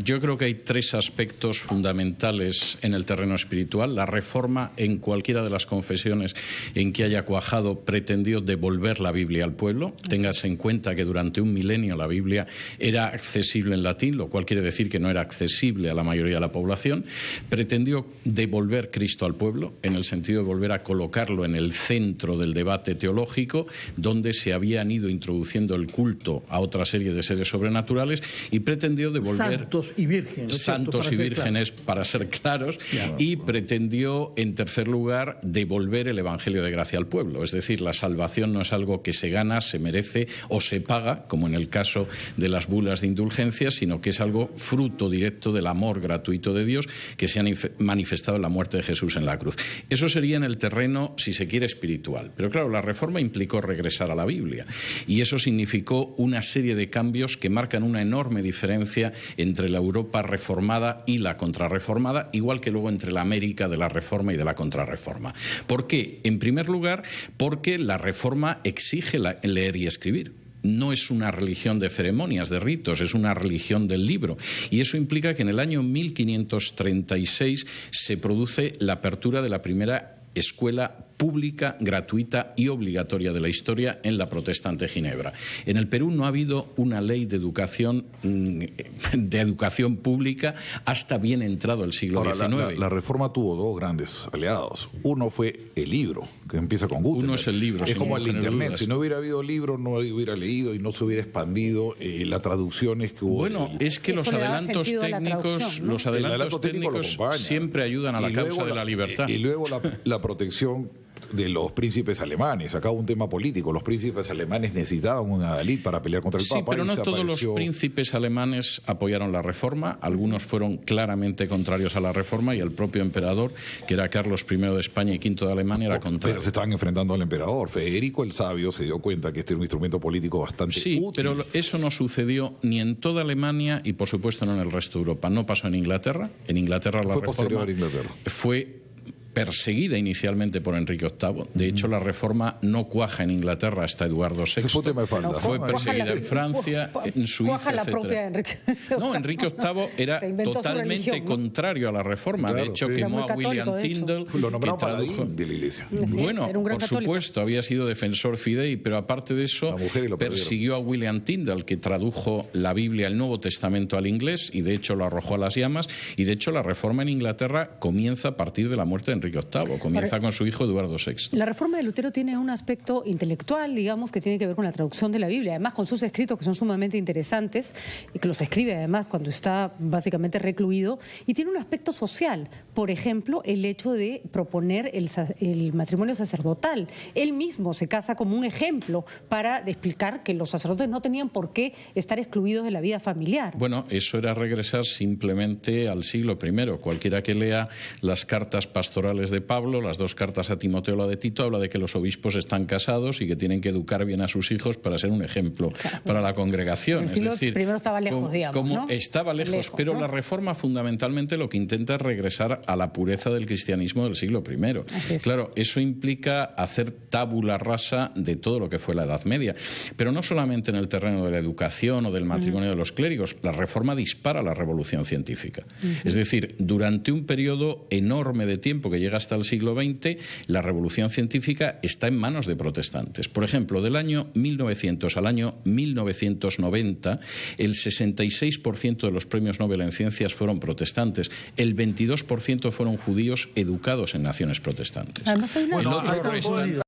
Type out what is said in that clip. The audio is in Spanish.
yo creo que hay tres aspectos fundamentales en el terreno espiritual. La Reforma, en cualquiera de las confesiones en que haya cuajado, pretendió devolver la Biblia al pueblo. Téngase en cuenta que durante un milenio la Biblia era accesible en latín, lo cual quiere decir que no era accesible a la mayoría de la población. Pretendió devolver Cristo al pueblo, en el sentido de volver a colocarlo en el centro del debate teológico, donde se habían ido introduciendo el culto a otra serie de seres sobrenaturales, y pretendió devolver santos y vírgenes, santos y vírgenes, para ser claros, y pretendió, en tercer lugar, devolver el Evangelio de gracia al pueblo. Es decir, la salvación no es algo que se gana, se merece o se paga, como en el caso de las bulas de indulgencia, sino que es algo fruto directo del amor gratuito de Dios que se ha manifestado en la muerte de Jesús en la cruz. Eso sería en el terreno, si se quiere, espiritual. Pero claro, la Reforma implicó regresar a la Biblia, y eso significó una serie de cambios que marcan una enorme diferencia entre la Europa reformada y la contrarreformada, igual que luego entre la América de la Reforma y de la contrarreforma. ¿Por qué? En primer lugar, porque la Reforma exige leer y escribir. No es una religión de ceremonias, de ritos, es una religión del libro. Y eso implica que en el año 1536 se produce la apertura de la primera escuela pública, gratuita y obligatoria de la historia en la protestante Ginebra. En el Perú no ha habido una ley de educación pública hasta bien entrado el siglo XIX. La Reforma tuvo dos grandes aliados. Uno fue el libro, que empieza con Gutenberg. Uno es el libro. Es como el Internet. Si no hubiera habido libro, no hubiera leído y no se hubiera expandido las traducciones que hubo. Bueno, es que los adelantos técnicos, ¿no? Los adelantos técnicos siempre ayudan a la causa de la libertad. Y luego la protección de los príncipes alemanes. Acá un tema político. Los príncipes alemanes necesitaban un adalid para pelear contra el Papa. Sí, pero no todos los príncipes alemanes apoyaron la Reforma. Algunos fueron claramente contrarios a la Reforma, y el propio emperador, que era Carlos I de España y V de Alemania, era contrario. Pero se estaban enfrentando al emperador. Federico el Sabio se dio cuenta que este era un instrumento político bastante útil. Pero eso no sucedió ni en toda Alemania y, por supuesto, no en el resto de Europa. No pasó en Inglaterra. En Inglaterra la Reforma fue perseguida inicialmente por Enrique VIII. De hecho, la Reforma no cuaja en Inglaterra hasta Eduardo VI. Fue perseguida en Francia, en Suiza, etc. No, Enrique VIII era totalmente contrario a la Reforma. De hecho, quemó a William Tyndale, que tradujo de la Iglesia. Bueno, por supuesto, había sido defensor fidei, pero aparte de eso, persiguió a William Tyndale, que tradujo la Biblia, el Nuevo Testamento, al inglés, y de hecho lo arrojó a las llamas. Y de hecho, la Reforma en Inglaterra comienza a partir de la muerte de Enrique VIII, comienza con su hijo Eduardo VI. La Reforma de Lutero tiene un aspecto intelectual, digamos, que tiene que ver con la traducción de la Biblia, además con sus escritos, que son sumamente interesantes, y que los escribe además cuando está básicamente recluido, y tiene un aspecto social. Por ejemplo, el hecho de proponer el matrimonio sacerdotal. Él mismo se casa como un ejemplo para explicar que los sacerdotes no tenían por qué estar excluidos de la vida familiar. Bueno, eso era regresar simplemente al siglo I. Cualquiera que lea las cartas pastorales de Pablo, las dos cartas a Timoteo, la de Tito, habla de que los obispos están casados y que tienen que educar bien a sus hijos para ser un ejemplo para la congregación. Es decir, primero estaba lejos, digamos, ¿no? Estaba lejos, pero ¿no? La Reforma fundamentalmente lo que intenta es regresar a la pureza del cristianismo del siglo I. Claro, eso implica hacer tabula rasa de todo lo que fue la Edad Media, pero no solamente en el terreno de la educación o del matrimonio de los clérigos. La Reforma dispara la revolución científica. Es decir, durante un periodo enorme de tiempo que llega hasta el siglo XX, la revolución científica está en manos de protestantes. Por ejemplo, del año 1900 al año 1990, el 66% de los premios Nobel en ciencias fueron protestantes. El 22% fueron judíos educados en naciones protestantes. Además, hay una...